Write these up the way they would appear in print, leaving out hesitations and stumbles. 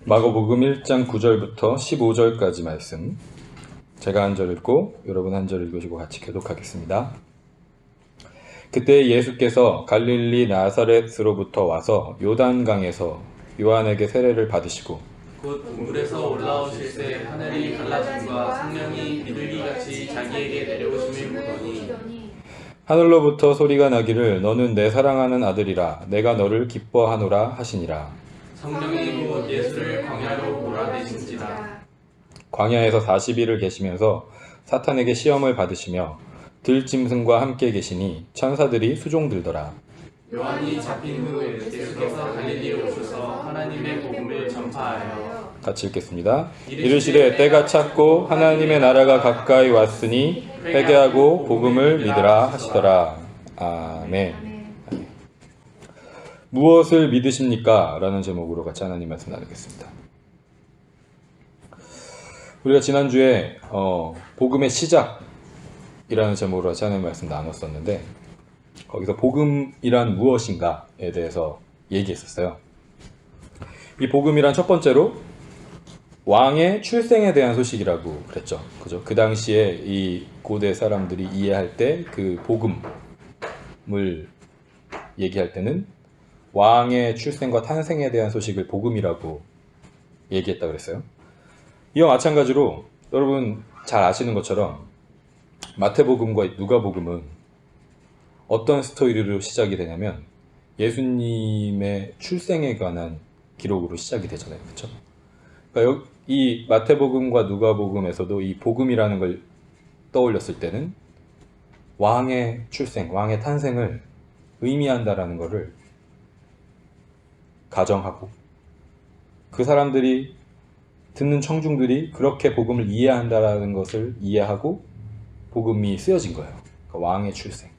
마가복음 1장 9절부터 15절까지 말씀, 제가 한 절 읽고 여러분 한 절 읽으시고 같이 교독하겠습니다. 그때 예수께서 갈릴리 나사렛으로부터 와서 요단강에서 요한에게 세례를 받으시고 곧 물에서 올라오실 때 하늘이 갈라짐과 성령이 비둘기같이 자기에게 내려오심을 보더니 하늘로부터 소리가 나기를 너는 내 사랑하는 아들이라 내가 너를 기뻐하노라 하시니라. 성령이 곧 예수를 광야로 몰아내신지라. 광야에서 40일을 계시면서 사탄에게 시험을 받으시며 들짐승과 함께 계시니 천사들이 수종들더라. 요한이 잡힌 후 예수께서 갈릴리에 오셔서 하나님의 복음을 전파하여 같이 읽겠습니다. 이르시되 때가 찼고 하나님의 나라가 가까이 왔으니 회개하고 복음을 믿으라 하시더라. 아멘. 무엇을 믿으십니까? 라는 제목으로 같이 하나님 말씀 나누겠습니다. 우리가 지난주에 복음의 시작이라는 제목으로 같이 하나님 말씀 나눴었는데, 거기서 복음이란 무엇인가에 대해서 얘기했었어요. 이 복음이란 첫 번째로 왕의 출생에 대한 소식이라고 그랬죠. 그죠? 그 당시에 이 고대 사람들이 이해할 때 그 복음을 얘기할 때는 왕의 출생과 탄생에 대한 소식을 복음이라고 얘기했다 그랬어요. 이와 마찬가지로 여러분 잘 아시는 것처럼 마태복음과 누가복음은 어떤 스토리로 시작이 되냐면 예수님의 출생에 관한 기록으로 시작이 되잖아요. 그렇죠? 그러니까 이 마태복음과 누가복음에서도 이 복음이라는 걸 떠올렸을 때는 왕의 출생, 왕의 탄생을 의미한다라는 것을 가정하고, 그 사람들이 듣는 청중들이 그렇게 복음을 이해한다라는 것을 이해하고 복음이 쓰여진 거예요. 그러니까 왕의 출생.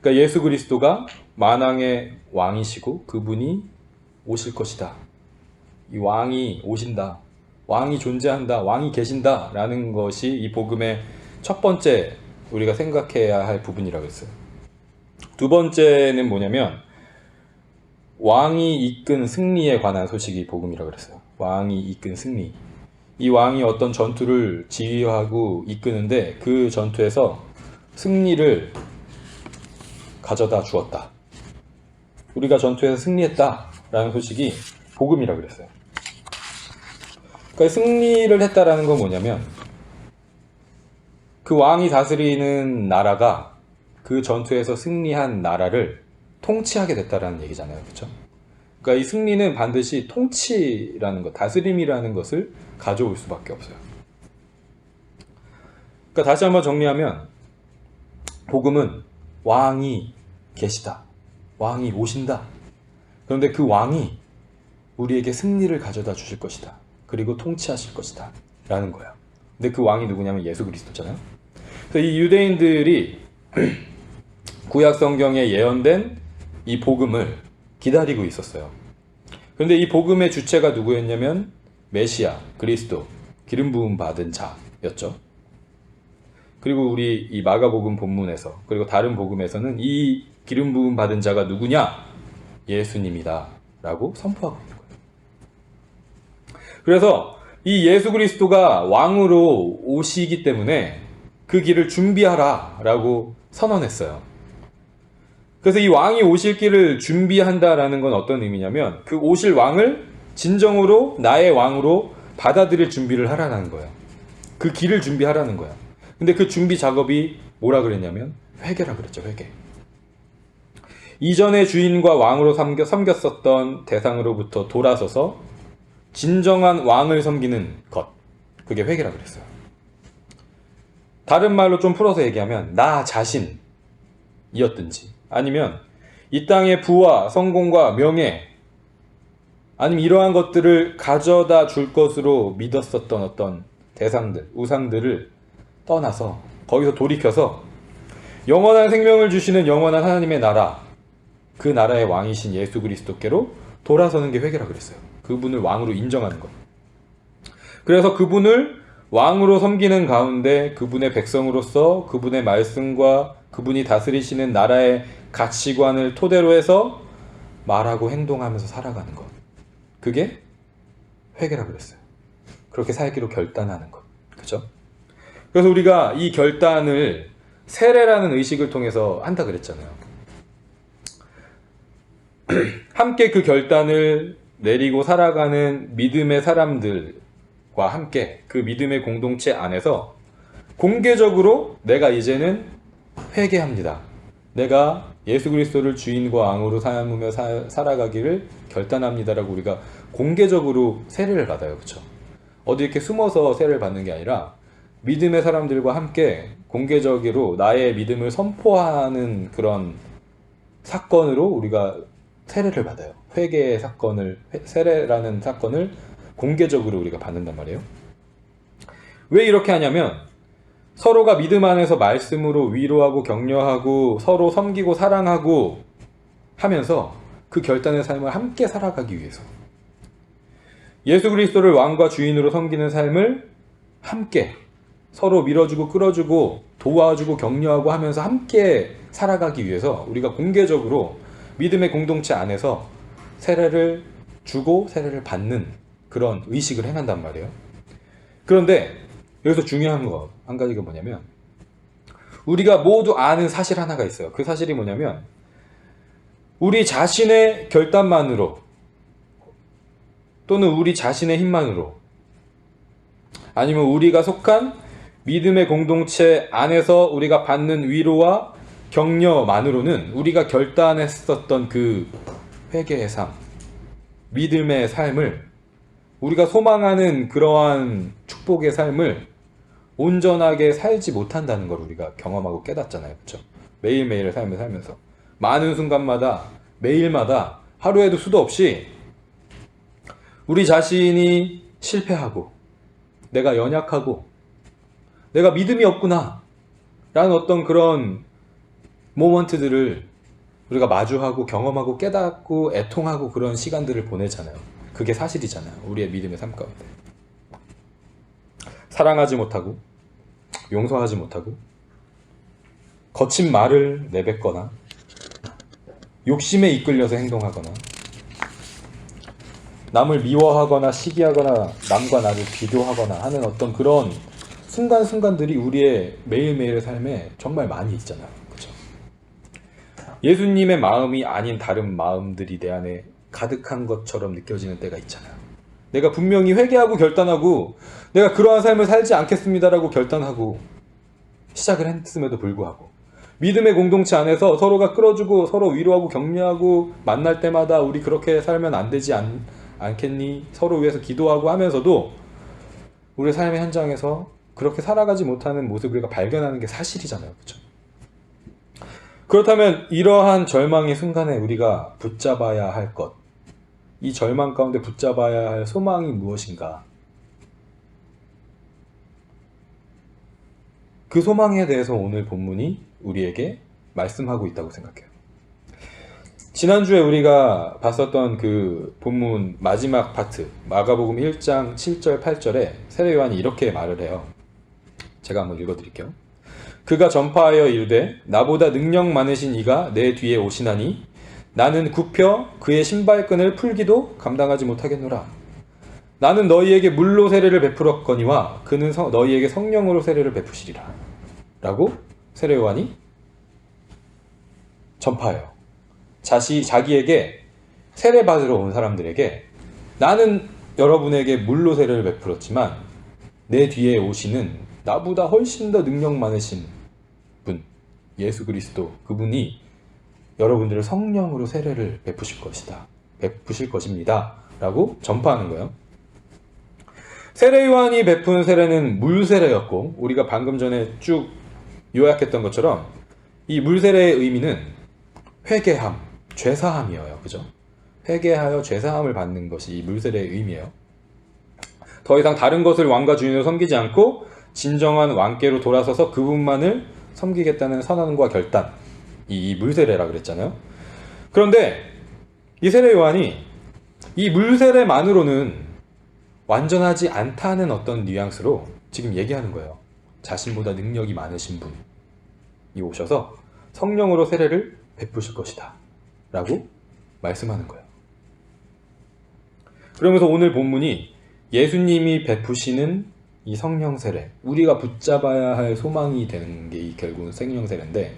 그러니까 예수 그리스도가 만왕의 왕이시고 그분이 오실 것이다. 이 왕이 오신다. 왕이 존재한다. 왕이 계신다. 라는 것이 이 복음의 첫 번째 우리가 생각해야 할 부분이라고 했어요. 두 번째는 뭐냐면 왕이 이끈 승리에 관한 소식이 복음이라고 그랬어요. 왕이 이끈 승리. 이 왕이 어떤 전투를 지휘하고 이끄는데 그 전투에서 승리를 가져다 주었다. 우리가 전투에서 승리했다라는 소식이 복음이라고 그랬어요. 그러니까 승리를 했다라는 건 뭐냐면 그 왕이 다스리는 나라가 그 전투에서 승리한 나라를 통치하게 됐다라는 얘기잖아요. 그렇죠? 그러니까 이 승리는 반드시 통치라는 것, 다스림이라는 것을 가져올 수밖에 없어요. 그러니까 다시 한번 정리하면 복음은 왕이 계시다. 왕이 오신다. 그런데 그 왕이 우리에게 승리를 가져다 주실 것이다. 그리고 통치하실 것이다. 라는 거예요. 근데 그 왕이 누구냐면 예수 그리스도잖아요. 그래서 이 유대인들이 구약 성경에 예언된 이 복음을 기다리고 있었어요. 그런데 이 복음의 주체가 누구였냐면 메시아, 그리스도, 기름 부음 받은 자였죠. 그리고 우리 이 마가복음 본문에서 그리고 다른 복음에서는 이 기름 부음 받은 자가 누구냐? 예수님이다 라고 선포하고 있는 거예요. 그래서 이 예수 그리스도가 왕으로 오시기 때문에 그 길을 준비하라 라고 선언했어요. 그래서 이 왕이 오실 길을 준비한다라는 건 어떤 의미냐면 그 오실 왕을 진정으로 나의 왕으로 받아들일 준비를 하라는 거예요. 그 길을 준비하라는 거야. 근데 그 준비 작업이 뭐라 그랬냐면 회개라 그랬죠. 회개. 이전의 주인과 왕으로 섬겼었던 대상으로부터 돌아서서 진정한 왕을 섬기는 것, 그게 회개라 그랬어요. 다른 말로 좀 풀어서 얘기하면 나 자신이었든지 아니면 이 땅의 부와 성공과 명예, 아니면 이러한 것들을 가져다 줄 것으로 믿었었던 어떤 대상들, 우상들을 떠나서 거기서 돌이켜서 영원한 생명을 주시는 영원한 하나님의 나라, 그 나라의 왕이신 예수 그리스도께로 돌아서는 게 회개라 그랬어요. 그분을 왕으로 인정하는 것. 그래서 그분을 왕으로 섬기는 가운데 그분의 백성으로서 그분의 말씀과 그분이 다스리시는 나라의 가치관을 토대로 해서 말하고 행동하면서 살아가는 것. 그게 회개라고 그랬어요. 그렇게 살기로 결단하는 것. 그죠? 그래서 우리가 이 결단을 세례라는 의식을 통해서 한다 그랬잖아요. 함께 그 결단을 내리고 살아가는 믿음의 사람들과 함께 그 믿음의 공동체 안에서 공개적으로 내가 이제는 회개합니다. 내가 예수 그리스도를 주인과 왕으로 삼으며 살아가기를 결단합니다라고 우리가 공개적으로 세례를 받아요. 그렇죠? 어디 이렇게 숨어서 세례를 받는 게 아니라 믿음의 사람들과 함께 공개적으로 나의 믿음을 선포하는 그런 사건으로 우리가 세례를 받아요. 회개의 사건을, 세례라는 사건을 공개적으로 우리가 받는단 말이에요. 왜 이렇게 하냐면 서로가 믿음 안에서 말씀으로 위로하고 격려하고 서로 섬기고 사랑하고 하면서 그 결단의 삶을 함께 살아가기 위해서 예수 그리스도를 왕과 주인으로 섬기는 삶을 함께 서로 밀어주고 끌어주고 도와주고 격려하고 하면서 함께 살아가기 위해서 우리가 공개적으로 믿음의 공동체 안에서 세례를 주고 세례를 받는 그런 의식을 행한단 말이에요. 그런데 여기서 중요한 거 한 가지가 뭐냐면 우리가 모두 아는 사실 하나가 있어요. 그 사실이 뭐냐면 우리 자신의 결단만으로 또는 우리 자신의 힘만으로 아니면 우리가 속한 믿음의 공동체 안에서 우리가 받는 위로와 격려만으로는 우리가 결단했었던 그 회개의 삶, 믿음의 삶을 우리가 소망하는 그러한 축복의 삶을 온전하게 살지 못한다는 걸 우리가 경험하고 깨닫잖아요. 그렇죠? 매일매일의 삶을 살면서 많은 순간마다 매일마다 하루에도 수도 없이 우리 자신이 실패하고 내가 연약하고 내가 믿음이 없구나 라는 어떤 그런 모먼트들을 우리가 마주하고 경험하고 깨닫고 애통하고 그런 시간들을 보내잖아요. 그게 사실이잖아요. 우리의 믿음의 삶 가운데 사랑하지 못하고 용서하지 못하고 거친 말을 내뱉거나 욕심에 이끌려서 행동하거나 남을 미워하거나 시기하거나 남과 나를 비교하거나 하는 어떤 그런 순간순간들이 우리의 매일매일의 삶에 정말 많이 있잖아요. 그렇죠? 예수님의 마음이 아닌 다른 마음들이 내 안에 가득한 것처럼 느껴지는 때가 있잖아요. 내가 분명히 회개하고 결단하고 내가 그러한 삶을 살지 않겠습니다라고 결단하고 시작을 했음에도 불구하고 믿음의 공동체 안에서 서로가 끌어주고 서로 위로하고 격려하고 만날 때마다 우리 그렇게 살면 안 되지 않겠니? 서로 위해서 기도하고 하면서도 우리 삶의 현장에서 그렇게 살아가지 못하는 모습을 우리가 발견하는 게 사실이잖아요. 그렇죠? 그렇다면 이러한 절망의 순간에 우리가 붙잡아야 할 것, 이 절망 가운데 붙잡아야 할 소망이 무엇인가? 그 소망에 대해서 오늘 본문이 우리에게 말씀하고 있다고 생각해요. 지난주에 우리가 봤었던 그 본문 마지막 파트 마가복음 1장 7절 8절에 세례 요한이 이렇게 말을 해요. 제가 한번 읽어드릴게요. 그가 전파하여 이르되 나보다 능력 많으신 이가 내 뒤에 오시나니 나는 굽혀 그의 신발끈을 풀기도 감당하지 못하겠노라. 나는 너희에게 물로 세례를 베풀었거니와 그는 너희에게 성령으로 세례를 베푸시리라. 라고 세례 요한이 전파해요. 자기에게 세례 받으러 온 사람들에게 나는 여러분에게 물로 세례를 베풀었지만 내 뒤에 오시는 나보다 훨씬 더 능력 많으신 분, 예수 그리스도, 그분이 여러분들을 성령으로 세례를 베푸실 것입니다. 라고 전파하는 거예요. 세례 요한이 베푼 세례는 물 세례였고 우리가 방금 전에 쭉 요약했던 것처럼 이 물 세례의 의미는 회개함, 죄사함이에요. 그죠? 회개하여 죄사함을 받는 것이 이 물 세례의 의미예요. 더 이상 다른 것을 왕과 주인으로 섬기지 않고 진정한 왕께로 돌아서서 그분만을 섬기겠다는 선언과 결단, 이 물세례라 그랬잖아요. 그런데 이 세례 요한이 이 물세례만으로는 완전하지 않다는 어떤 뉘앙스로 지금 얘기하는 거예요. 자신보다 능력이 많으신 분이 오셔서 성령으로 세례를 베푸실 것이다 라고 말씀하는 거예요. 그러면서 오늘 본문이 예수님이 베푸시는 이 성령 세례, 우리가 붙잡아야 할 소망이 되는 게 결국은 성령 세례인데,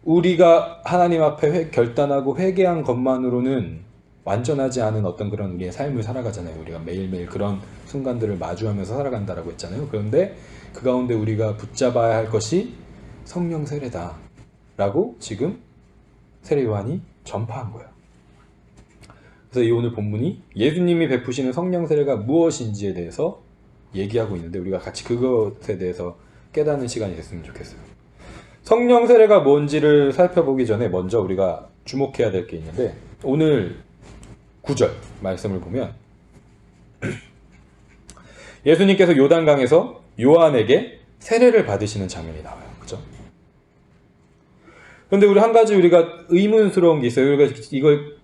우리가 하나님 앞에 결단하고 회개한 것만으로는 완전하지 않은 어떤 그런 우리의 삶을 살아가잖아요. 우리가 매일매일 그런 순간들을 마주하면서 살아간다라고 했잖아요. 그런데 그 가운데 우리가 붙잡아야 할 것이 성령 세례다 라고 지금 세례 요한이 전파한 거예요. 그래서 이 오늘 본문이 예수님이 베푸시는 성령 세례가 무엇인지에 대해서 얘기하고 있는데, 우리가 같이 그것에 대해서 깨닫는 시간이 됐으면 좋겠어요. 성령 세례가 뭔지를 살펴보기 전에 먼저 우리가 주목해야 될 게 있는데, 오늘 9절 말씀을 보면 예수님께서 요단강에서 요한에게 세례를 받으시는 장면이 나와요. 그죠? 그런데 우리 한 가지 우리가 의문스러운 게 있어요. 우리가 이걸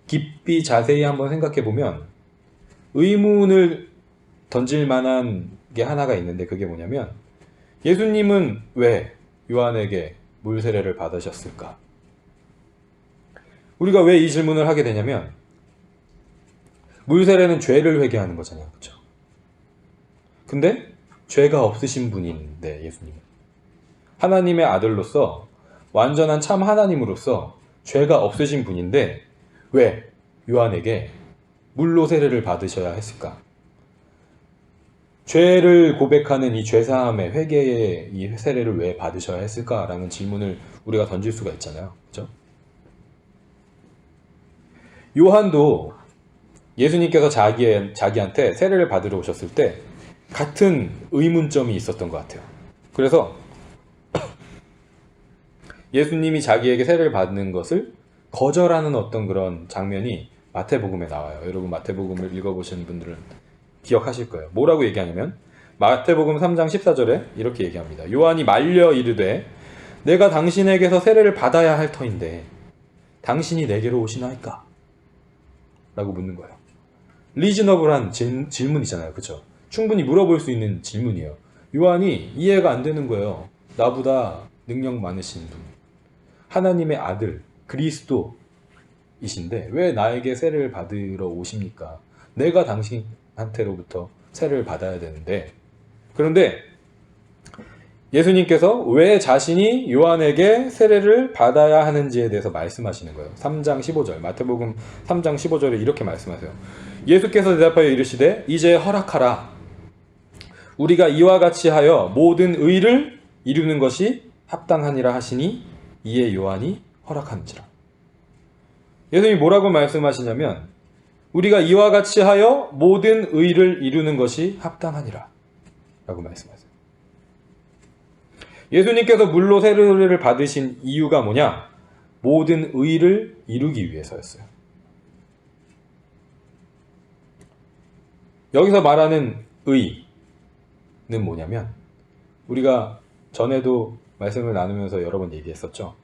깊이 자세히 한번 생각해 보면 의문을 던질 만한 게 하나가 있는데, 그게 뭐냐면 예수님은 왜 요한에게 물 세례를 받으셨을까? 우리가 왜 이 질문을 하게 되냐면, 물 세례는 죄를 회개하는 거잖아요. 그렇죠? 근데 죄가 없으신 분인데, 예수님은 하나님의 아들로서 완전한 참 하나님으로서 죄가 없으신 분인데 왜 요한에게 물로 세례를 받으셔야 했을까? 죄를 고백하는 이 죄사함의 회개의 이 세례를 왜 받으셔야 했을까라는 질문을 우리가 던질 수가 있잖아요. 그렇죠? 요한도 예수님께서 자기한테 세례를 받으러 오셨을 때 같은 의문점이 있었던 것 같아요. 그래서 예수님이 자기에게 세례를 받는 것을 거절하는 어떤 그런 장면이 마태복음에 나와요. 여러분 마태복음을 읽어보시는 분들은 기억하실 거예요. 뭐라고 얘기하냐면 마태복음 3장 14절에 이렇게 얘기합니다. 요한이 말려 이르되 내가 당신에게서 세례를 받아야 할 터인데 당신이 내게로 오시나이까? 라고 묻는 거예요. 리즈너블한 질문이잖아요. 그렇죠? 충분히 물어볼 수 있는 질문이에요. 요한이 이해가 안 되는 거예요. 나보다 능력 많으신 분, 하나님의 아들 그리스도이신데 왜 나에게 세례를 받으러 오십니까? 내가 당신한테로부터 세례를 받아야 되는데. 그런데 예수님께서 왜 자신이 요한에게 세례를 받아야 하는지에 대해서 말씀하시는 거예요. 3장 15절, 마태복음 3장 15절에 이렇게 말씀하세요. 예수께서 대답하여 이르시되 이제 허락하라. 우리가 이와 같이 하여 모든 의를 이루는 것이 합당하니라 하시니 이에 요한이 허락하는지라. 예수님이 뭐라고 말씀하시냐면 우리가 이와 같이 하여 모든 의를 이루는 것이 합당하니라 라고 말씀하세요. 예수님께서 물로 세례를 받으신 이유가 뭐냐? 모든 의를 이루기 위해서였어요. 여기서 말하는 의는 뭐냐면 우리가 전에도 말씀을 나누면서 여러 번 얘기했었죠.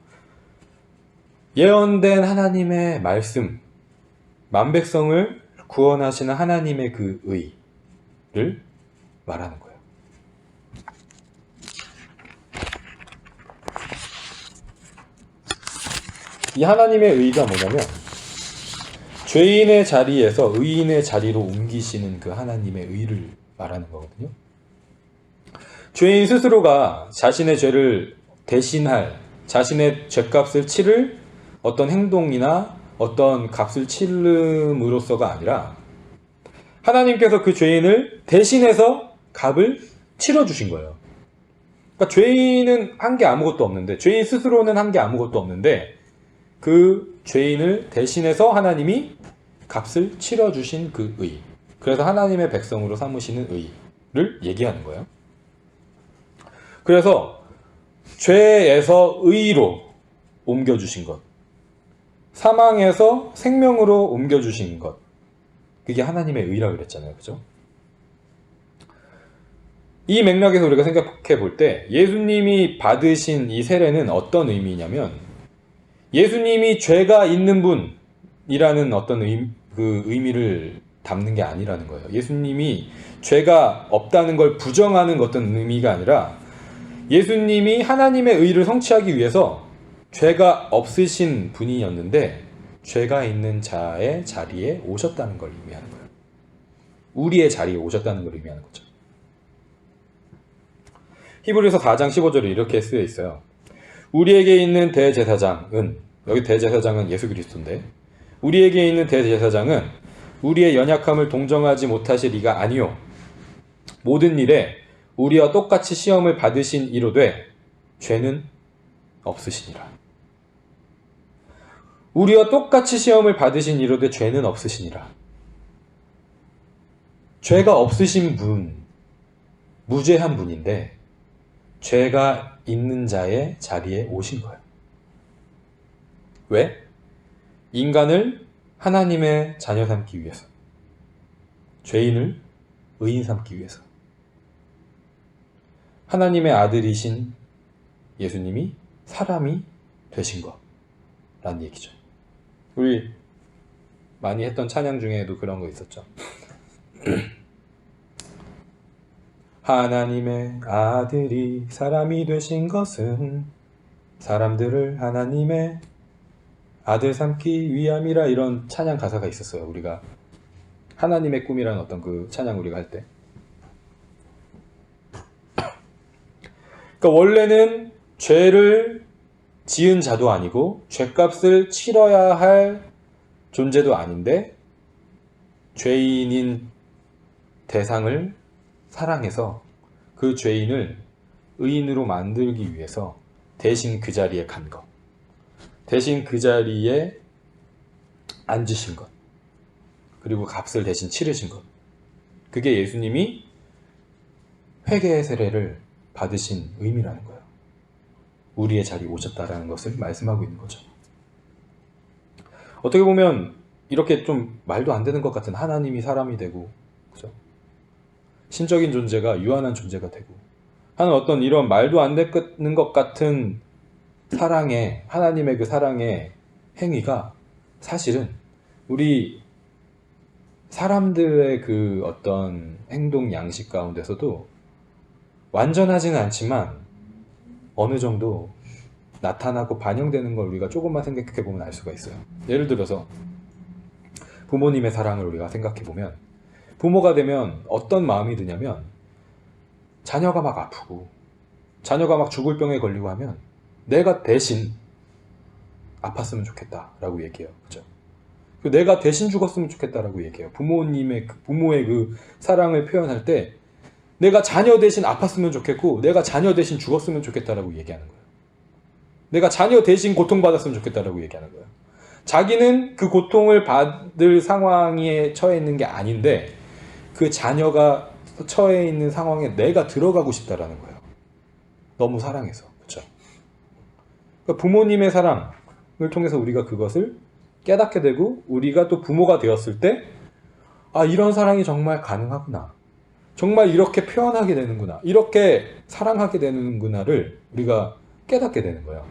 예언된 하나님의 말씀, 만백성을 구원하시는 하나님의 그 의를 말하는 거예요. 이 하나님의 의가 뭐냐면 죄인의 자리에서 의인의 자리로 옮기시는 그 하나님의 의를 말하는 거거든요. 죄인 스스로가 자신의 죄를 대신할, 자신의 죄값을 치를 어떤 행동이나 어떤 값을 치름으로써가 아니라 하나님께서 그 죄인을 대신해서 값을 치러주신 거예요. 그러니까 죄인은 한 게 아무것도 없는데, 죄인 스스로는 한 게 아무것도 없는데 그 죄인을 대신해서 하나님이 값을 치러주신 그 의, 그래서 하나님의 백성으로 삼으시는 의를 얘기하는 거예요. 그래서 죄에서 의로 옮겨주신 것, 사망에서 생명으로 옮겨주신 것, 그게 하나님의 의라고 그랬잖아요. 그죠? 이 맥락에서 우리가 생각해 볼 때 예수님이 받으신 이 세례는 어떤 의미냐면 예수님이 죄가 있는 분이라는 어떤 그 의미를 담는 게 아니라는 거예요. 예수님이 죄가 없다는 걸 부정하는 어떤 의미가 아니라 예수님이 하나님의 의를 성취하기 위해서 죄가 없으신 분이었는데 죄가 있는 자의 자리에 오셨다는 걸 의미하는 거예요. 우리의 자리에 오셨다는 걸 의미하는 거죠. 히브리서 4장 15절에 이렇게 쓰여 있어요. 우리에게 있는 대제사장은, 여기 대제사장은 예수 그리스도인데, 우리에게 있는 대제사장은 우리의 연약함을 동정하지 못하실 이가 아니요 모든 일에 우리와 똑같이 시험을 받으신 이로되 죄는 없으시니라. 우리와 똑같이 시험을 받으신 이로되 죄는 없으시니라. 죄가 없으신 분, 무죄한 분인데 죄가 있는 자의 자리에 오신 거예요. 왜? 인간을 하나님의 자녀 삼기 위해서. 죄인을 의인 삼기 위해서. 하나님의 아들이신 예수님이 사람이 되신 거라는 얘기죠. 우리 많이 했던 찬양 중에도 그런 거 있었죠. 하나님의 아들이 사람이 되신 것은 사람들을 하나님의 아들 삼기 위함이라, 이런 찬양 가사가 있었어요. 우리가 하나님의 꿈이라는 어떤 그 찬양 우리가 할 때. 그러니까 원래는 죄를 지은 자도 아니고 죄값을 치러야 할 존재도 아닌데 죄인인 대상을 사랑해서 그 죄인을 의인으로 만들기 위해서 대신 그 자리에 간 것, 대신 그 자리에 앉으신 것, 그리고 값을 대신 치르신 것, 그게 예수님이 회개의 세례를 받으신 의미라는 거예요. 우리의 자리에 오셨다라는 것을 말씀하고 있는 거죠. 어떻게 보면 이렇게 좀 말도 안 되는 것 같은 하나님이 사람이 되고, 그죠? 신적인 존재가 유한한 존재가 되고 하는 어떤 이런 말도 안 되는 것 같은 사랑의, 하나님의 그 사랑의 행위가 사실은 우리 사람들의 그 어떤 행동 양식 가운데서도 완전하지는 않지만 어느 정도 나타나고 반영되는 걸 우리가 조금만 생각해 보면 알 수가 있어요. 예를 들어서 부모님의 사랑을 우리가 생각해 보면, 부모가 되면 어떤 마음이 드냐면 자녀가 막 아프고 자녀가 막 죽을 병에 걸리고 하면 내가 대신 아팠으면 좋겠다라고 얘기해요. 그죠? 내가 대신 죽었으면 좋겠다라고 얘기해요. 부모의 그 사랑을 표현할 때 내가 자녀 대신 아팠으면 좋겠고 내가 자녀 대신 죽었으면 좋겠다라고 얘기하는 거예요. 내가 자녀 대신 고통받았으면 좋겠다라고 얘기하는 거예요. 자기는 그 고통을 받을 상황에 처해 있는 게 아닌데 그 자녀가 처해 있는 상황에 내가 들어가고 싶다라는 거예요. 너무 사랑해서. 그렇죠? 그러니까 부모님의 사랑을 통해서 우리가 그것을 깨닫게 되고, 우리가 또 부모가 되었을 때 아, 이런 사랑이 정말 가능하구나, 정말 이렇게 표현하게 되는구나, 이렇게 사랑하게 되는구나를 우리가 깨닫게 되는 거예요.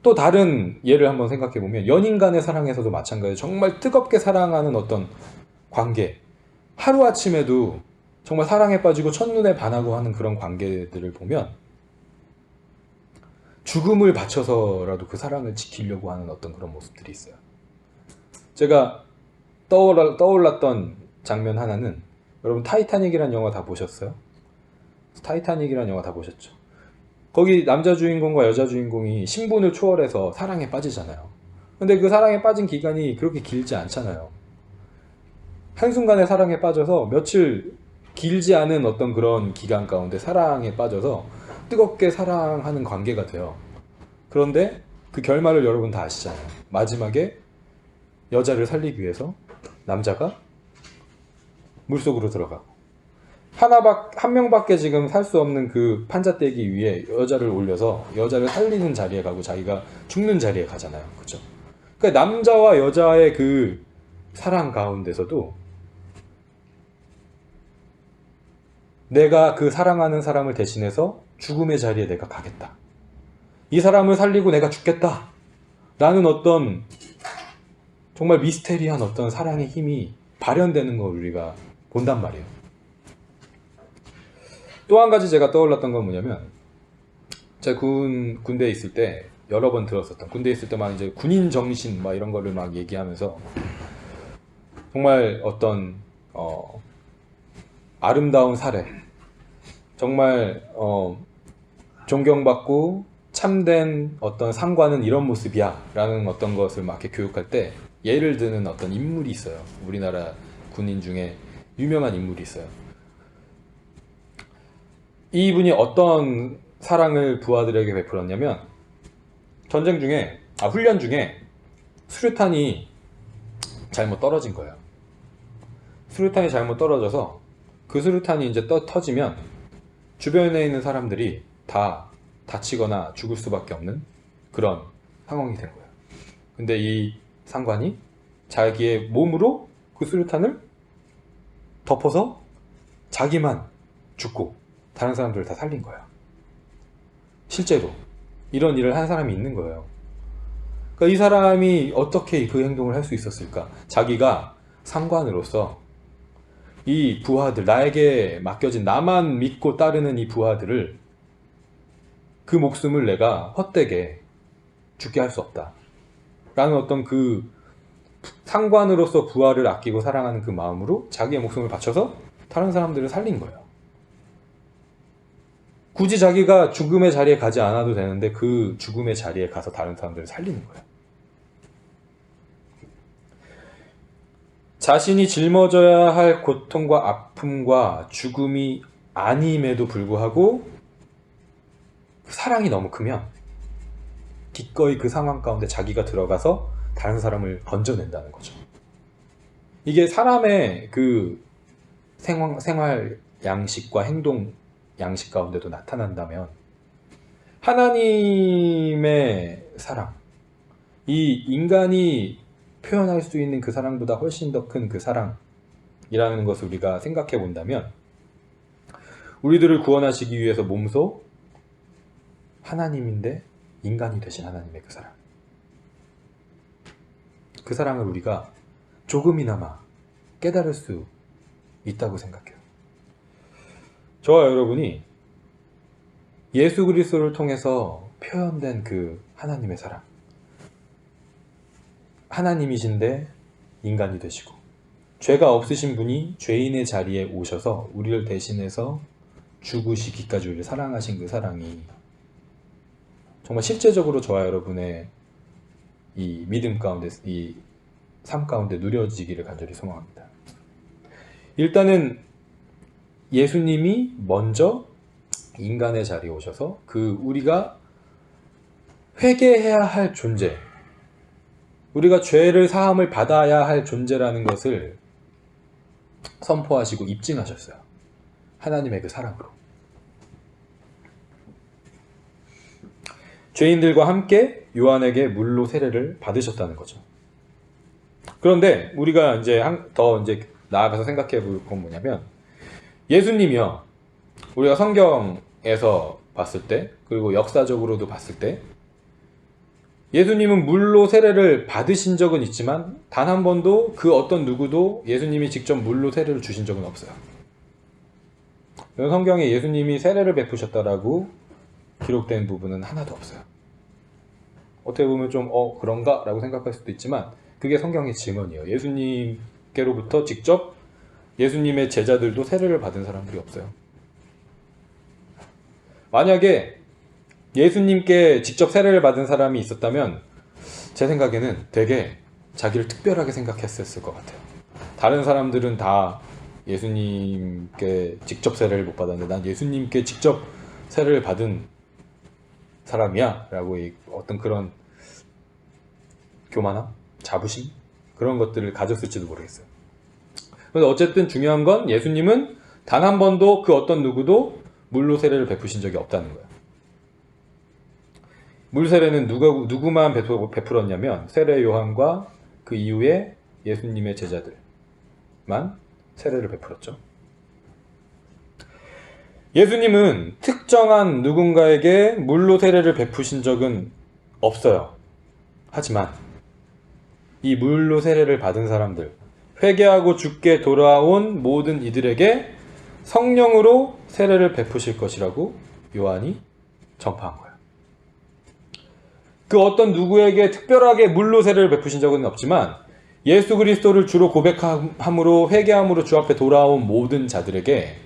또 다른 예를 한번 생각해 보면 연인 간의 사랑에서도 마찬가지예요. 정말 뜨겁게 사랑하는 어떤 관계, 하루아침에도 정말 사랑에 빠지고 첫눈에 반하고 하는 그런 관계들을 보면 죽음을 바쳐서라도 그 사랑을 지키려고 하는 어떤 그런 모습들이 있어요. 제가 떠올랐던 장면 하나는, 여러분 타이타닉이라는 영화 다 보셨어요? 타이타닉이라는 영화 다 보셨죠? 거기 남자 주인공과 여자 주인공이 신분을 초월해서 사랑에 빠지잖아요. 근데 그 사랑에 빠진 기간이 그렇게 길지 않잖아요. 한순간에 사랑에 빠져서 며칠 길지 않은 어떤 그런 기간 가운데 사랑에 빠져서 뜨겁게 사랑하는 관계가 돼요. 그런데 그 결말을 여러분 다 아시잖아요. 마지막에 여자를 살리기 위해서 남자가 물속으로 들어가고 한 명밖에 지금 살 수 없는 그 판자떼기 위에 여자를 올려서 여자를 살리는 자리에 가고 자기가 죽는 자리에 가잖아요. 그렇죠? 그러니까 남자와 여자의 그 사랑 가운데서도 내가 그 사랑하는 사람을 대신해서 죽음의 자리에 내가 가겠다, 이 사람을 살리고 내가 죽겠다 라는 어떤 정말 미스테리한 어떤 사랑의 힘이 발현되는 걸 우리가 본단 말이에요. 또 한 가지 제가 떠올랐던 건 뭐냐면, 제가 군대에 있을 때 여러 번 들었었던, 군대에 있을 때 막 이제 군인 정신 막 이런 거를 막 얘기하면서 정말 어떤 아름다운 사례, 정말 존경받고 참된 어떤 상관은 이런 모습이야 라는 어떤 것을 막 이렇게 교육할 때 예를 드는 어떤 인물이 있어요. 우리나라 군인 중에 유명한 인물이 있어요. 이분이 어떤 사랑을 부하들에게 베풀었냐면, 전쟁 중에, 훈련 중에 수류탄이 잘못 떨어진 거예요. 수류탄이 잘못 떨어져서 그 수류탄이 이제 터지면 주변에 있는 사람들이 다 다치거나 죽을 수밖에 없는 그런 상황이 된 거예요. 근데 이 상관이 자기의 몸으로 그 수류탄을 덮어서 자기만 죽고 다른 사람들을 다 살린 거예요. 실제로 이런 일을 한 사람이 있는 거예요. 그러니까 이 사람이 어떻게 그 행동을 할 수 있었을까? 자기가 상관으로서 이 부하들, 나에게 맡겨진, 나만 믿고 따르는 이 부하들을, 그 목숨을 내가 헛되게 죽게 할 수 없다 라는 어떤 그 상관으로서 부하를 아끼고 사랑하는 그 마음으로 자기의 목숨을 바쳐서 다른 사람들을 살린 거예요. 굳이 자기가 죽음의 자리에 가지 않아도 되는데 그 죽음의 자리에 가서 다른 사람들을 살리는 거예요. 자신이 짊어져야 할 고통과 아픔과 죽음이 아님에도 불구하고 사랑이 너무 크면 기꺼이 그 상황 가운데 자기가 들어가서 다른 사람을 건져낸다는 거죠. 이게 사람의 그 생활 양식과 행동 양식 가운데도 나타난다면, 하나님의 사랑, 이 인간이 표현할 수 있는 그 사랑보다 훨씬 더 큰 그 사랑이라는 것을 우리가 생각해 본다면, 우리들을 구원하시기 위해서 몸소 하나님인데 인간이 되신 하나님의 그 사랑, 그 사랑을 우리가 조금이나마 깨달을 수 있다고 생각해요. 저와 여러분이 예수 그리스도를 통해서 표현된 그 하나님의 사랑, 하나님이신데 인간이 되시고 죄가 없으신 분이 죄인의 자리에 오셔서 우리를 대신해서 죽으시기까지 우리를 사랑하신 그 사랑이 정말 실제적으로 저와 여러분의 이 믿음 가운데, 이 삶 가운데 누려지기를 간절히 소망합니다. 일단은 예수님이 먼저 인간의 자리에 오셔서 그 우리가 회개해야 할 존재, 우리가 죄를 사함을 받아야 할 존재라는 것을 선포하시고 입증하셨어요. 하나님의 그 사랑으로. 죄인들과 함께 요한에게 물로 세례를 받으셨다는 거죠. 그런데 우리가 이제 더 나아가서 생각해 볼 건 뭐냐면, 예수님이요, 우리가 성경에서 봤을 때, 그리고 역사적으로도 봤을 때, 예수님은 물로 세례를 받으신 적은 있지만 단 한 번도 그 어떤 누구도 예수님이 직접 물로 세례를 주신 적은 없어요. 성경에 예수님이 세례를 베푸셨다라고 기록된 부분은 하나도 없어요. 어떻게 보면 좀 그런가? 라고 생각할 수도 있지만 그게 성경의 증언이에요. 예수님께로부터 직접 예수님의 제자들도 세례를 받은 사람들이 없어요. 만약에 예수님께 직접 세례를 받은 사람이 있었다면 제 생각에는 되게 자기를 특별하게 생각했을 것 같아요. 다른 사람들은 다 예수님께 직접 세례를 못 받았는데 난 예수님께 직접 세례를 받은 사람이야 라고 어떤 그런 교만함? 자부심? 그런 것들을 가졌을지도 모르겠어요. 그래서 어쨌든 중요한 건 예수님은 단 한 번도 그 어떤 누구도 물로 세례를 베푸신 적이 없다는 거예요. 물 세례는 누구만 베풀었냐면 세례 요한과 그 이후에 예수님의 제자들만 세례를 베풀었죠. 예수님은 특정한 누군가에게 물로 세례를 베푸신 적은 없어요. 하지만 이 물로 세례를 받은 사람들, 회개하고 주께 돌아온 모든 이들에게 성령으로 세례를 베푸실 것이라고 요한이 전파한 거예요. 그 어떤 누구에게 특별하게 물로 세례를 베푸신 적은 없지만 예수 그리스도를 주로 고백함으로 회개함으로 주 앞에 돌아온 모든 자들에게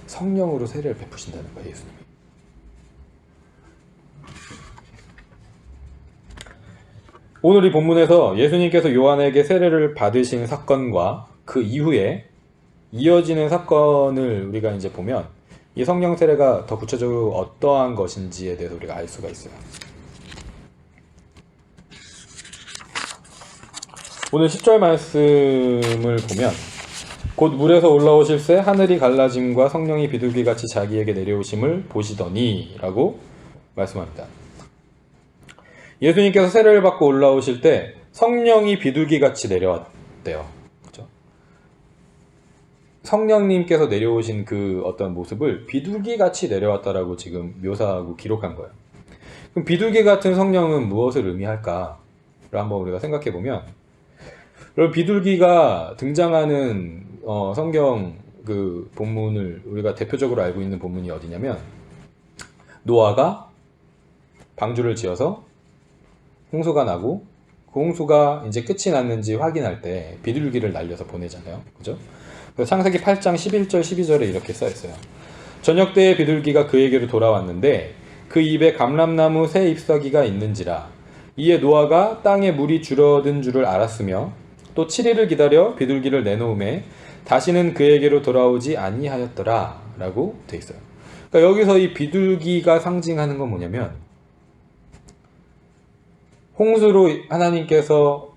성령으로 세례를 베푸신다는 거예요. 예수님이. 오늘 이 본문에서 예수님께서 요한에게 세례를 받으신 사건과 그 이후에 이어지는 사건을 우리가 이제 보면 이 성령 세례가 더 구체적으로 어떠한 것인지에 대해서 우리가 알 수가 있어요. 오늘 10절 말씀을 보면 곧 물에서 올라오실새 하늘이 갈라짐과 성령이 비둘기같이 자기에게 내려오심을 보시더니 라고 말씀합니다. 예수님께서 세례를 받고 올라오실 때 성령이 비둘기같이 내려왔대요. 그렇죠? 성령님께서 내려오신 그 어떤 모습을 비둘기같이 내려왔다라고 지금 묘사하고 기록한 거예요. 그럼 비둘기 같은 성령은 무엇을 의미할까를 한번 우리가 생각해 보면, 여러분 비둘기가 등장하는 성경 그 본문을 우리가 대표적으로 알고 있는 본문이 어디냐면 노아가 방주를 지어서 홍수가 나고 그 홍수가 이제 끝이 났는지 확인할 때 비둘기를 날려서 보내잖아요. 그죠? 그래서 창세기 8장 11절 12절에 이렇게 써 있어요. 저녁 때에 비둘기가 그에게로 돌아왔는데 그 입에 감람나무 새 잎사귀가 있는지라. 이에 노아가 땅에 물이 줄어든 줄을 알았으며 또 7일을 기다려 비둘기를 내놓음에 다시는 그에게로 돌아오지 아니하였더라 라고 돼 있어요. 그러니까 여기서 이 비둘기가 상징하는 건 뭐냐면 홍수로 하나님께서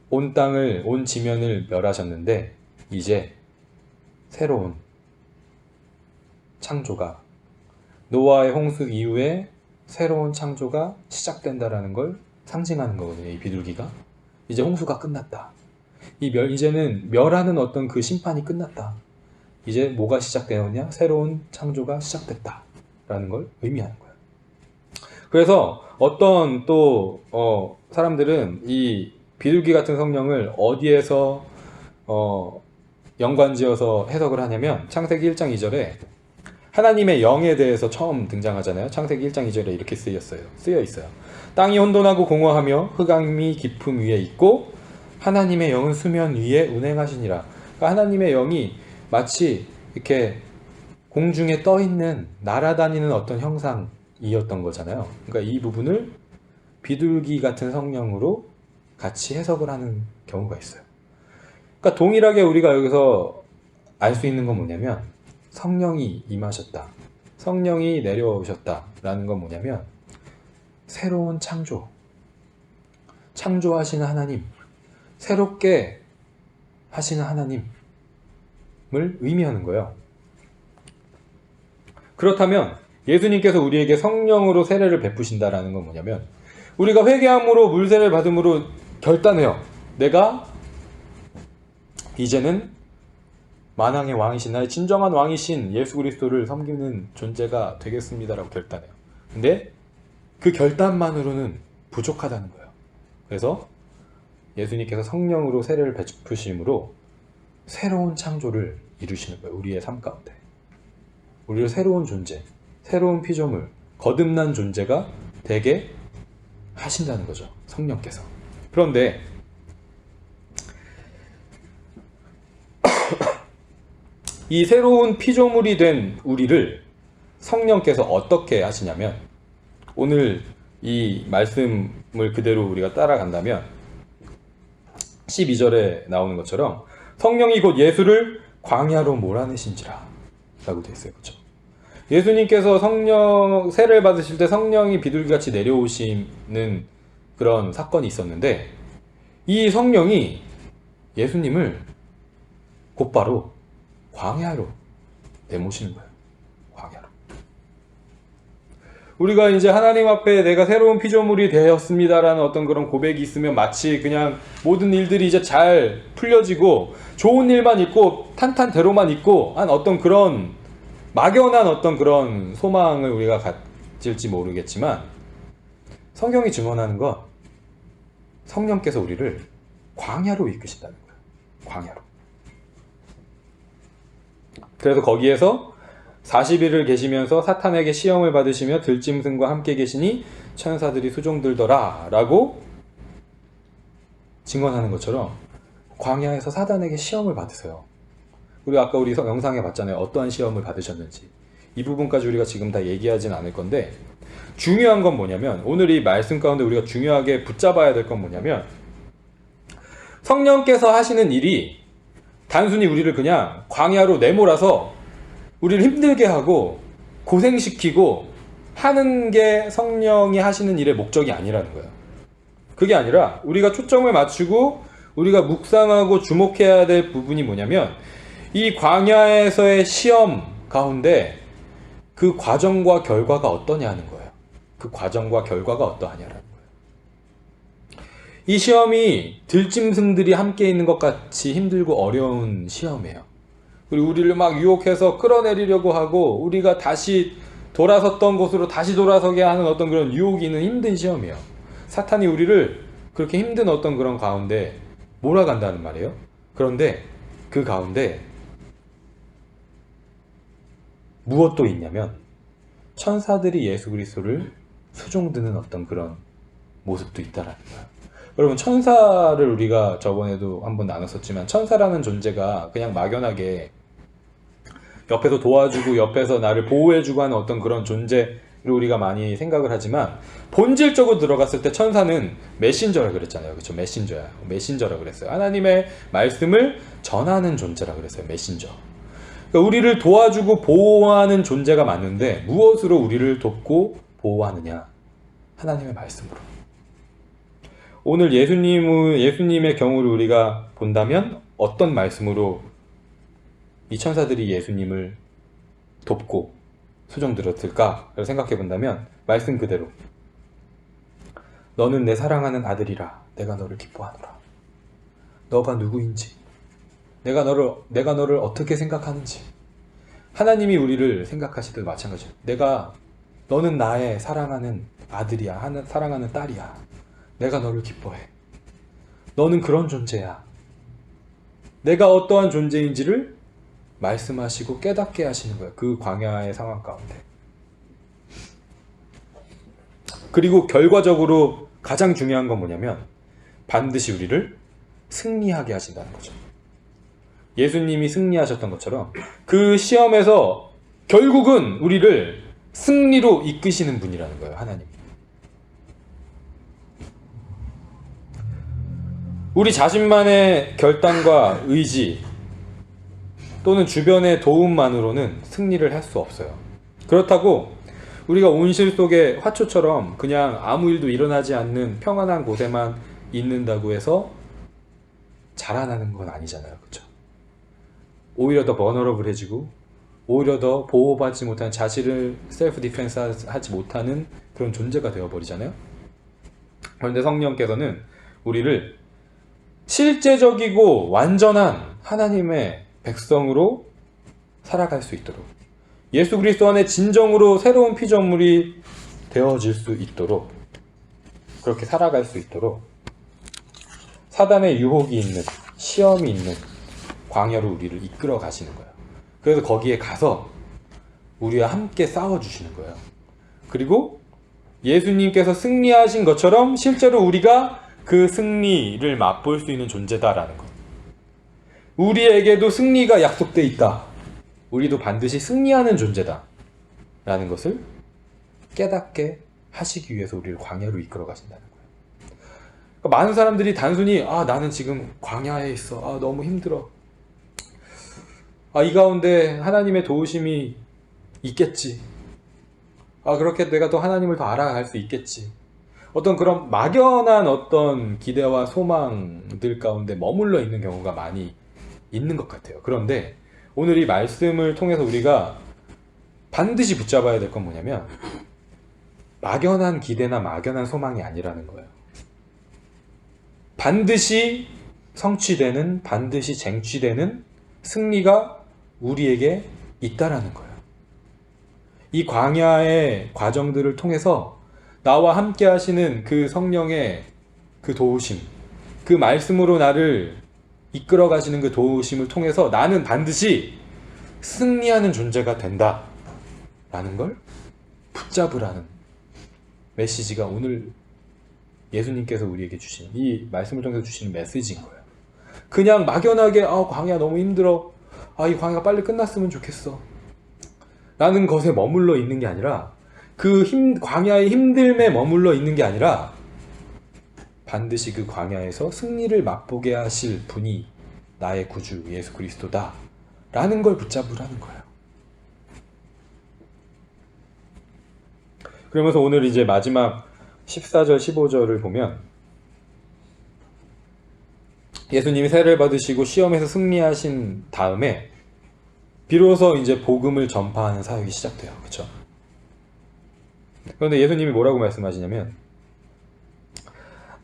온 땅을, 온 지면을 멸하셨는데 이제 새로운 창조가, 노아의 홍수 이후에 새로운 창조가 시작된다라는 걸 상징하는 거거든요. 이 비둘기가. 이제 홍수가 끝났다. 이제는 멸하는 어떤 그 심판이 끝났다. 이제 뭐가 시작되었냐? 새로운 창조가 시작됐다 라는 걸 의미하는 거예요. 그래서 어떤 또 사람들은 이 비둘기 같은 성령을 어디에서 연관지어서 해석을 하냐면 창세기 1장 2절에 하나님의 영에 대해서 처음 등장하잖아요. 창세기 1장 2절에 이렇게 쓰여 있어요. 땅이 혼돈하고 공허하며 흑암이 깊음 위에 있고 하나님의 영은 수면 위에 운행하시니라. 그러니까 하나님의 영이 마치 이렇게 공중에 떠 있는 날아다니는 어떤 형상이었던 거잖아요. 그러니까 이 부분을 비둘기 같은 성령으로 같이 해석을 하는 경우가 있어요. 그러니까 동일하게 우리가 여기서 알 수 있는 건 뭐냐면 성령이 임하셨다, 성령이 내려오셨다라는 건 뭐냐면 새로운 창조하시는 하나님, 새롭게 하시는 하나님을 의미하는 거예요. 그렇다면 예수님께서 우리에게 성령으로 세례를 베푸신다라는 건 뭐냐면 우리가 회개함으로 물세례를 받음으로 결단해요. 내가 이제는 만왕의 왕이신, 나의 진정한 왕이신 예수 그리스도를 섬기는 존재가 되겠습니다라고 결단해요. 근데 그 결단만으로는 부족하다는 거예요. 그래서 예수님께서 성령으로 세례를 베푸심으로 새로운 창조를 이루시는 거예요. 우리의 삶 가운데 우리를 새로운 존재, 새로운 피조물, 거듭난 존재가 되게 하신다는 거죠. 성령께서. 그런데 이 새로운 피조물이 된 우리를 성령께서 어떻게 하시냐면 오늘 이 말씀을 그대로 우리가 따라간다면 12절에 나오는 것처럼 성령이 곧 예수를 광야로 몰아내신지라 라고 되어 있어요. 그렇죠? 예수님께서 성령 세례를 받으실 때 성령이 비둘기같이 내려오시는 그런 사건이 있었는데 이 성령이 예수님을 곧바로 광야로 내모시는 거예요. 광야로. 우리가 이제 하나님 앞에 내가 새로운 피조물이 되었습니다라는 어떤 그런 고백이 있으면 마치 그냥 모든 일들이 이제 잘 풀려지고 좋은 일만 있고 탄탄대로만 있고 한 어떤 그런 막연한 어떤 그런 소망을 우리가 가질지 모르겠지만 성경이 증언하는 건 성령께서 우리를 광야로 이끄신다는 거예요. 광야로. 그래서 거기에서 40일을 계시면서 사탄에게 시험을 받으시며 들짐승과 함께 계시니 천사들이 수종들더라 라고 증언하는 것처럼 광야에서 사단에게 시험을 받으세요. 우리 아까 우리 영상에 봤잖아요. 어떠한 시험을 받으셨는지. 이 부분까지 우리가 지금 다 얘기하진 않을 건데, 중요한 건 뭐냐면, 오늘 이 말씀 가운데 우리가 중요하게 붙잡아야 될 건 뭐냐면, 성령께서 하시는 일이 단순히 우리를 그냥 광야로 내몰아서 우리를 힘들게 하고 고생시키고 하는 게 성령이 하시는 일의 목적이 아니라는 거예요. 그게 아니라 우리가 초점을 맞추고 우리가 묵상하고 주목해야 될 부분이 뭐냐면, 이 광야에서의 시험 가운데 그 과정과 결과가 어떠냐는 거예요. 그 과정과 결과가 어떠하냐라는 거예요. 이 시험이 들짐승들이 함께 있는 것 같이 힘들고 어려운 시험이에요. 그리고 우리를 막 유혹해서 끌어내리려고 하고 우리가 다시 돌아섰던 곳으로 다시 돌아서게 하는 어떤 그런 유혹이 있는 힘든 시험이에요. 사탄이 우리를 그렇게 힘든 어떤 그런 가운데 몰아간다는 말이에요. 그런데 그 가운데 무엇도 있냐면 천사들이 예수 그리스도를 수종드는 어떤 그런 모습도 있다라는 거예요. 여러분, 천사를 우리가 저번에도 한번 나눴었지만 천사라는 존재가 그냥 막연하게 옆에서 도와주고 옆에서 나를 보호해주고 하는 어떤 그런 존재를 우리가 많이 생각을 하지만, 본질적으로 들어갔을 때 천사는 메신저라 그랬잖아요. 그렇죠? 메신저라 그랬어요. 하나님의 말씀을 전하는 존재라 그랬어요. 메신저. 그러니까 우리를 도와주고 보호하는 존재가 맞는데 무엇으로 우리를 돕고 보호하느냐? 하나님의 말씀으로. 오늘 예수님의 경우를 우리가 본다면 어떤 말씀으로 이 천사들이 예수님을 돕고 수종들었을까를 생각해 본다면, 말씀 그대로 너는 내 사랑하는 아들이라 내가 너를 기뻐하노라. 너가 누구인지, 내가 너를 어떻게 생각하는지, 하나님이 우리를 생각하시듯 마찬가지예요. 너는 나의 사랑하는 아들이야, 사랑하는 딸이야. 내가 너를 기뻐해. 너는 그런 존재야. 내가 어떠한 존재인지를 말씀하시고 깨닫게 하시는 거예요. 그 광야의 상황 가운데. 그리고 결과적으로 가장 중요한 건 뭐냐면 반드시 우리를 승리하게 하신다는 거죠. 예수님이 승리하셨던 것처럼 그 시험에서 결국은 우리를 승리로 이끄시는 분이라는 거예요. 하나님. 우리 자신만의 결단과 의지 또는 주변의 도움만으로는 승리를 할 수 없어요. 그렇다고 우리가 온실 속의 화초처럼 그냥 아무 일도 일어나지 않는 평안한 곳에만 있는다고 해서 자라나는 건 아니잖아요. 그렇죠? 오히려 더 버너러블해지고 오히려 더 보호받지 못한, 자신을 셀프 디펜스 하지 못하는 그런 존재가 되어버리잖아요. 그런데 성령께서는 우리를 실제적이고 완전한 하나님의 백성으로 살아갈 수 있도록, 예수 그리스도 안에 진정으로 새로운 피조물이 되어질 수 있도록, 그렇게 살아갈 수 있도록 사단의 유혹이 있는, 시험이 있는 광야로 우리를 이끌어 가시는 거예요. 그래서 거기에 가서 우리와 함께 싸워주시는 거예요. 그리고 예수님께서 승리하신 것처럼 실제로 우리가 그 승리를 맛볼 수 있는 존재다라는 것. 우리에게도 승리가 약속되어 있다. 우리도 반드시 승리하는 존재다 라는 것을 깨닫게 하시기 위해서 우리를 광야로 이끌어 가신다는 거예요. 그러니까 많은 사람들이 단순히 나는 지금 광야에 있어. 너무 힘들어. 이 가운데 하나님의 도우심이 있겠지. 그렇게 내가 또 하나님을 더 알아갈 수 있겠지. 어떤 그런 막연한 어떤 기대와 소망들 가운데 머물러 있는 경우가 많이 있는 것 같아요. 그런데 오늘 이 말씀을 통해서 우리가 반드시 붙잡아야 될 건 뭐냐면 막연한 기대나 막연한 소망이 아니라는 거예요. 반드시 성취되는, 반드시 쟁취되는 승리가 우리에게 있다라는 거예요. 이 광야의 과정들을 통해서 나와 함께 하시는 그 성령의 그 도우심, 그 말씀으로 나를 이끌어 가시는 그 도우심을 통해서 나는 반드시 승리하는 존재가 된다 라는 걸 붙잡으라는 메시지가 오늘 예수님께서 우리에게 주신, 이 말씀을 통해서 주시는 메시지인 거예요. 그냥 막연하게 광야 너무 힘들어, 이 광야가 빨리 끝났으면 좋겠어 라는 것에 머물러 있는 게 아니라, 광야의 힘듦에 머물러 있는 게 아니라 반드시 그 광야에서 승리를 맛보게 하실 분이 나의 구주 예수 그리스도다 라는 걸 붙잡으라는 거예요. 그러면서 오늘 이제 마지막 14절 15절을 보면, 예수님이 세례를 받으시고 시험에서 승리하신 다음에 비로소 이제 복음을 전파하는 사역이 시작돼요. 그렇죠? 그런데 예수님이 뭐라고 말씀하시냐면,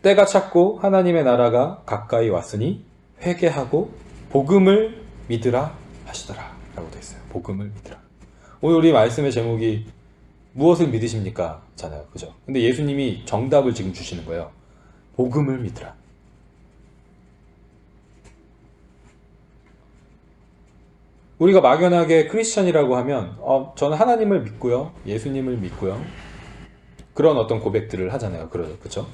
때가 찼고 하나님의 나라가 가까이 왔으니 회개하고 복음을 믿으라 하시더라 라고 되어 있어요. 복음을 믿으라. 오늘 우리 말씀의 제목이 무엇을 믿으십니까? 잖아요. 그죠? 근데 예수님이 정답을 지금 주시는 거예요. 복음을 믿으라. 우리가 막연하게 크리스천이라고 하면 저는 하나님을 믿고요, 예수님을 믿고요, 그런 어떤 고백들을 하잖아요. 그렇죠?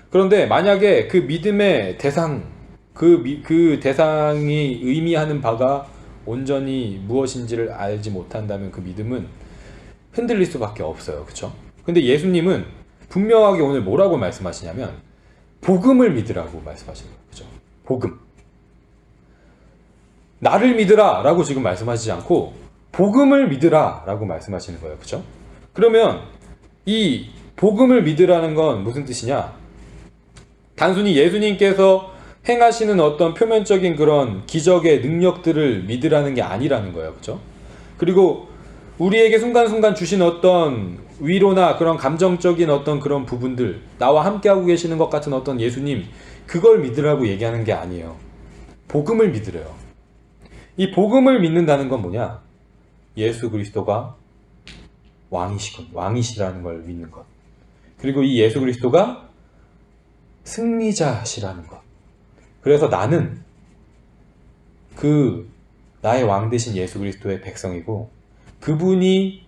그런데 만약에 그 믿음의 대상, 그 대상이 의미하는 바가 온전히 무엇인지를 알지 못한다면 그 믿음은 흔들릴 수밖에 없어요. 그렇죠? 근데 예수님은 분명하게 오늘 뭐라고 말씀하시냐면 복음을 믿으라고 말씀하시는 거예요. 그렇죠? 복음. 나를 믿으라 라고 지금 말씀하시지 않고 복음을 믿으라 라고 말씀하시는 거예요. 그렇죠? 그러면 이 복음을 믿으라는 건 무슨 뜻이냐? 단순히 예수님께서 행하시는 어떤 표면적인 그런 기적의 능력들을 믿으라는 게 아니라는 거예요. 그렇죠? 그리고 우리에게 순간순간 주신 어떤 위로나 그런 감정적인 어떤 그런 부분들, 나와 함께하고 계시는 것 같은 어떤 예수님, 그걸 믿으라고 얘기하는 게 아니에요. 복음을 믿으래요. 이 복음을 믿는다는 건 뭐냐? 예수 그리스도가 왕이시라는 걸 믿는 것. 그리고 이 예수 그리스도가 승리자시라는 것. 그래서 나는 나의 왕 되신 예수 그리스도의 백성이고, 그분이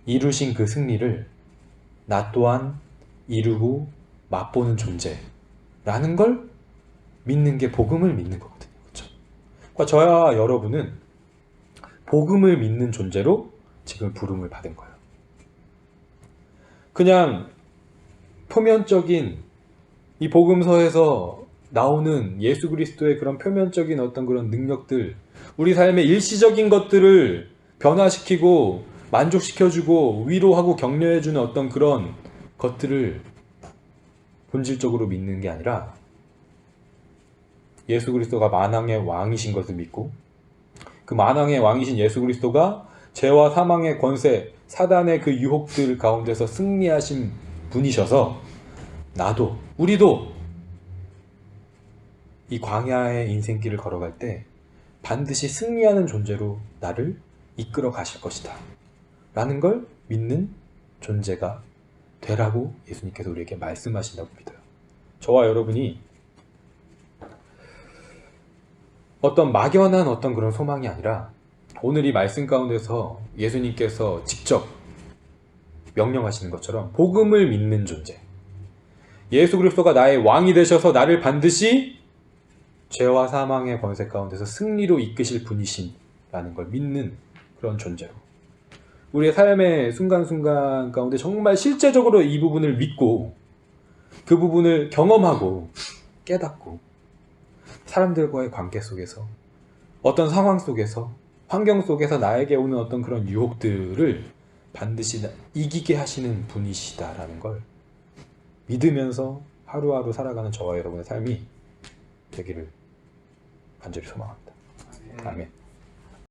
이루신 그 승리를 나 또한 이루고 맛보는 존재라는 걸 믿는 게 복음을 믿는 거거든요. 그렇죠? 그러니까 저와 여러분은 복음을 믿는 존재로 지금 부름을 받은 거예요. 그냥 표면적인 이 복음서에서 나오는 예수 그리스도의 그런 표면적인 어떤 그런 능력들, 우리 삶의 일시적인 것들을 변화시키고 만족시켜주고 위로하고 격려해주는 어떤 그런 것들을 본질적으로 믿는 게 아니라 예수 그리스도가 만왕의 왕이신 것을 믿고, 그 만왕의 왕이신 예수 그리스도가 죄와 사망의 권세, 사단의 그 유혹들 가운데서 승리하신 분이셔서 우리도 이 광야의 인생길을 걸어갈 때 반드시 승리하는 존재로 나를 이끌어 가실 것이다 라는 걸 믿는 존재가 되라고 예수님께서 우리에게 말씀하신다고 믿어요. 저와 여러분이 어떤 막연한 어떤 그런 소망이 아니라 오늘 이 말씀 가운데서 예수님께서 직접 명령하시는 것처럼 복음을 믿는 존재, 예수 그리스도가 나의 왕이 되셔서 나를 반드시 죄와 사망의 권세 가운데서 승리로 이끄실 분이신라는 걸 믿는 그런 존재로, 우리의 삶의 순간순간 가운데 정말 실제적으로 이 부분을 믿고 그 부분을 경험하고 깨닫고 사람들과의 관계 속에서, 어떤 상황 속에서, 환경 속에서 나에게 오는 어떤 그런 유혹들을 반드시 이기게 하시는 분이시다라는 걸 믿으면서 하루하루 살아가는 저와 여러분의 삶이 되기를 간절히 소망합니다. 아멘.